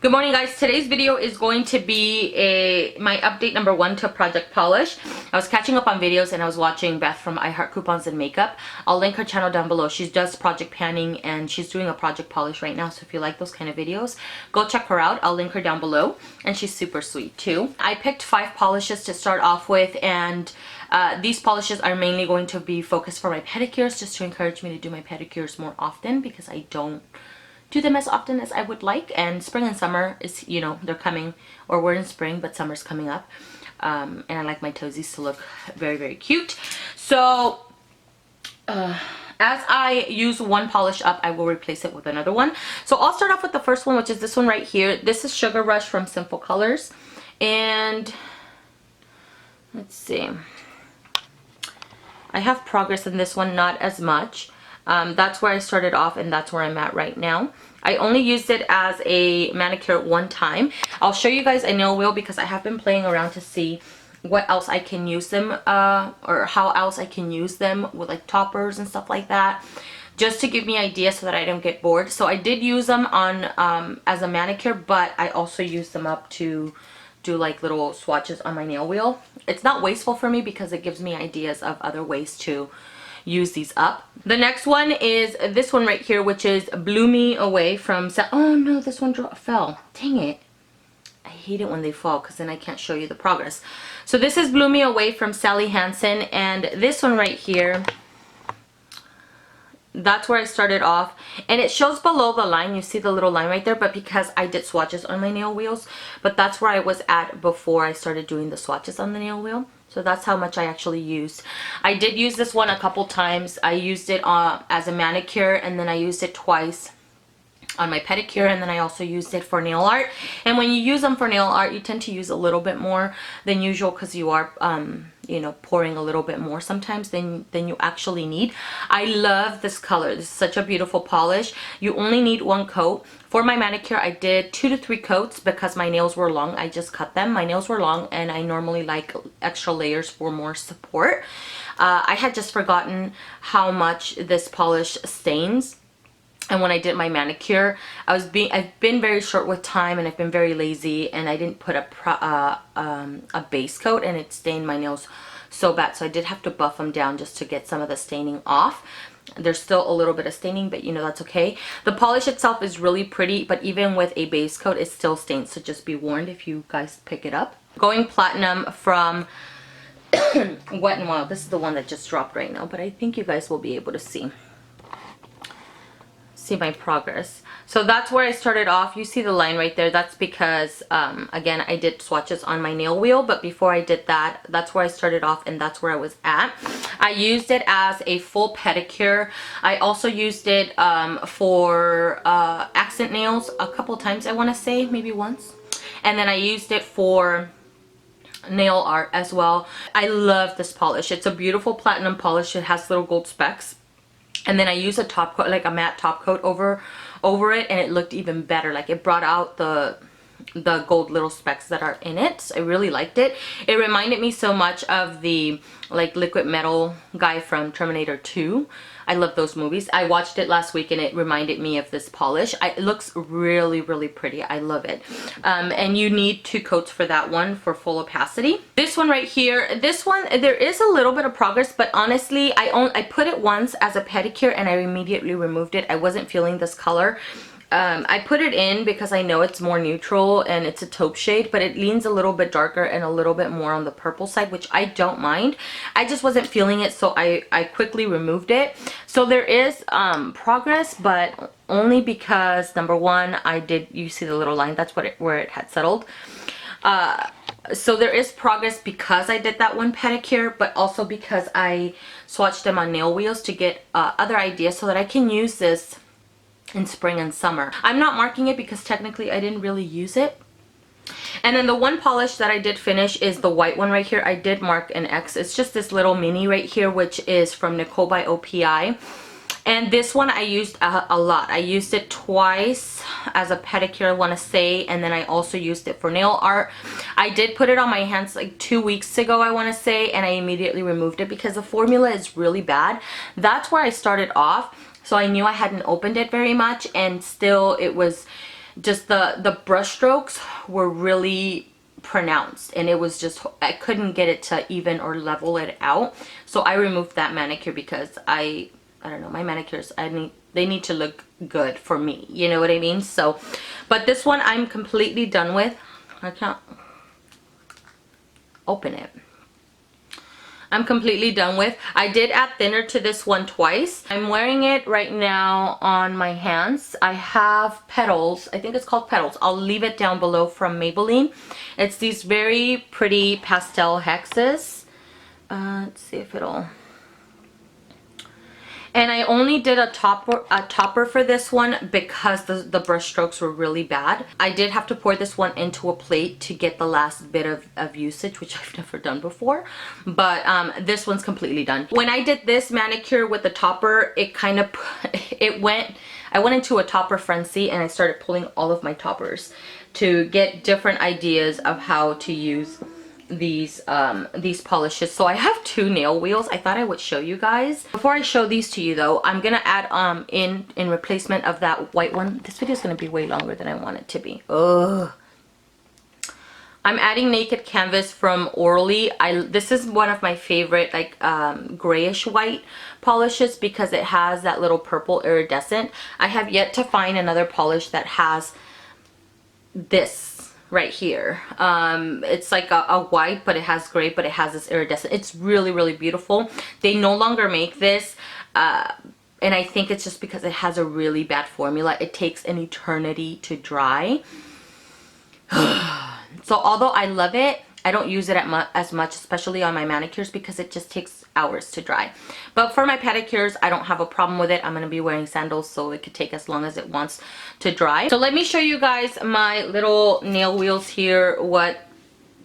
Good morning, guys. Today's video is going to be my update number 1 to Project Polish. I was catching up on videos and I was watching Beth from I Heart Coupons and Makeup. I'll link her channel down below. She does project panning and she's doing a project polish right now. So if you like those kind of videos, go check her out. I'll link her down below. And she's super sweet too. I picked 5 polishes to start off with, and these polishes are mainly going to be focused for my pedicures, just to encourage me to do my pedicures more often because I don't do them as often as I would like. And spring and summer is, you know, they're coming, or we're in spring, but summer's coming up. And I like my toesies to look very, very cute. So as I use one polish up, I will replace it with another one. So I'll start off with the first one, which is this one right here. This is Sugar Rush from Simple Colors. And let's see, I have progress in this one, not as much. That's where I started off and that's where I'm at right now. I only used it as a manicure one time. I'll show you guys a nail wheel because I have been playing around to see what else I can use them, or how else I can use them with like toppers and stuff like that, just to give me ideas so that I don't get bored. So I did use them on as a manicure, but I also used them up to do like little swatches on my nail wheel. It's not wasteful for me because it gives me ideas of other ways to use these up. The next one is this one right here, which is Blew Me Away from oh no, this one fell. Dang it. I hate it when they fall because then I can't show you the progress. So this is Blew Me Away from Sally Hansen, and this one right here, that's where I started off, and it shows below the line. You see the little line right there, but because I did swatches on my nail wheels, but that's where I was at before I started doing the swatches on the nail wheel. So that's how much I actually used. I did use this one a couple times. I used it as a manicure, and then I used it twice on my pedicure, and then I also used it for nail art. And when you use them for nail art, you tend to use a little bit more than usual because you are you know, pouring a little bit more sometimes than you actually need. I love this color. This is such a beautiful polish. You only need one coat. For my manicure, I did 2 to 3 coats because my nails were long. I just cut them. My nails were long, and I normally like extra layers for more support. I had just forgotten how much this polish stains. And when I did my manicure, I've been very short with time, and I've been very lazy, and I didn't put a base coat, and it stained my nails so bad. So I did have to buff them down just to get some of the staining off. There's still a little bit of staining, but you know, that's okay. The polish itself is really pretty, but even with a base coat, it still stains. So just be warned if you guys pick it up. Going Platinum from Wet n Wild. This is the one that just dropped right now, but I think you guys will be able to see my progress. So that's where I started off. You see the line right there. That's because again, I did swatches on my nail wheel, but before I did that, that's where I started off, and that's where I was at. I used it as a full pedicure. I also used it for accent nails a couple times, I want to say, maybe once, and then I used it for nail art as well. I love this polish. It's a beautiful platinum polish. It has little gold specks. And then I used a top coat, like a matte top coat over it, and it looked even better. Like, it brought out the gold little specks that are in it. I really liked it. It reminded me so much of the like liquid metal guy from Terminator 2. I love those movies. I watched it last week and it reminded me of this polish. It looks really, really pretty. I love it. And you need 2 coats for that one for full opacity. This one right here, this one, there is a little bit of progress, but honestly, I put it once as a pedicure and I immediately removed it. I wasn't feeling this color. I put it in because I know it's more neutral and it's a taupe shade, but it leans a little bit darker and a little bit more on the purple side, which I don't mind. I just wasn't feeling it, so I quickly removed it. So there is progress, but only because, number one, you see the little line, that's where it had settled. So there is progress because I did that one pedicure, but also because I swatched them on nail wheels to get other ideas so that I can use this in spring and summer. I'm not marking it because technically I didn't really use it. And then the one polish that I did finish is the white one right here. I did mark an X. It's just this little mini right here, which is from Nicole by OPI. And this one I used a lot. I used it twice as a pedicure, I want to say, and then I also used it for nail art. I did put it on my hands like 2 weeks ago, I want to say, and I immediately removed it because the formula is really bad. That's where I started off. So I knew I hadn't opened it very much, and still it was just the brush strokes were really pronounced, and it was just, I couldn't get it to even or level it out. So I removed that manicure because I don't know, my manicures, they need to look good for me, you know what I mean? So, but this one I'm completely done with. I can't open it. I'm completely done with. I did add thinner to this one twice. I'm wearing it right now on my hands. I have Petals. I think it's called Petals. I'll leave it down below, from Maybelline. It's these very pretty pastel hexes. Let's see if it'll... And I only did a topper for this one because the brush strokes were really bad. I did have to pour this one into a plate to get the last bit of usage, which I've never done before. But this one's completely done. When I did this manicure with the topper, it kind of, I went into a topper frenzy, and I started pulling all of my toppers to get different ideas of how to use these polishes. So I have 2 nail wheels. I thought I would show you guys. Before I show these to you though, I'm gonna add in replacement of that white one. This video is gonna be way longer than I want it to be. Ugh. I'm adding Naked Canvas from Orly. This is one of my favorite, like grayish white polishes because it has that little purple iridescent. I have yet to find another polish that has this right here. It's like a white, but it has gray, but it has this iridescent. It's really, really beautiful. They no longer make this, and I think it's just because it has a really bad formula. It takes an eternity to dry. So although I love it, I don't use it as much, especially on my manicures, because it just takes hours to dry. But for my pedicures, I don't have a problem with it. I'm going to be wearing sandals, so it could take as long as it wants to dry. So let me show you guys my little nail wheels here. What,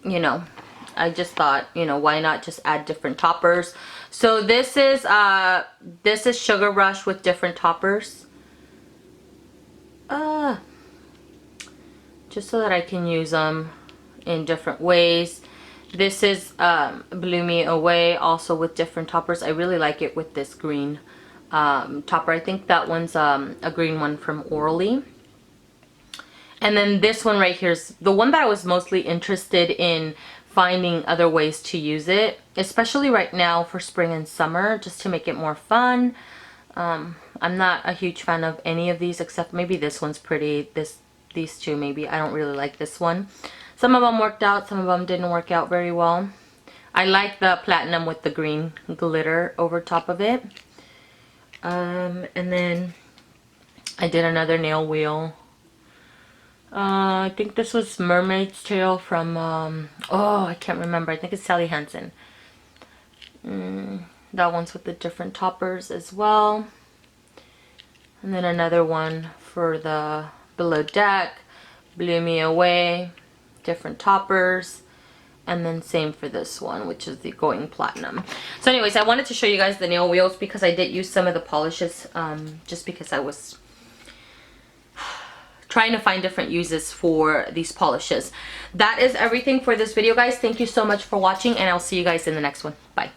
you know, I just thought, you know, why not just add different toppers? So this is Sugar Rush with different toppers. Just so that I can use them in different ways. This is Blew Me Away, also with different toppers. I really like it with this green topper. I think that one's a green one from Orly. And then this one right here is the one that I was mostly interested in finding other ways to use it, especially right now for spring and summer, just to make it more fun. I'm not a huge fan of any of these, except maybe this one's pretty. These two maybe. I don't really like this one. Some of them worked out, some of them didn't work out very well. I like the platinum with the green glitter over top of it. And then I did another nail wheel. I think this was Mermaid's Tail from, oh, I can't remember. I think it's Sally Hansen. That one's with the different toppers as well. And then another one for the Below Deck, Blew Me Away, different toppers. And then same for this one, which is the Going Platinum. So anyways, I wanted to show you guys the nail wheels because I did use some of the polishes just because I was trying to find different uses for these polishes. That is everything for this video, guys. Thank you so much for watching, and I'll see you guys in the next one. Bye.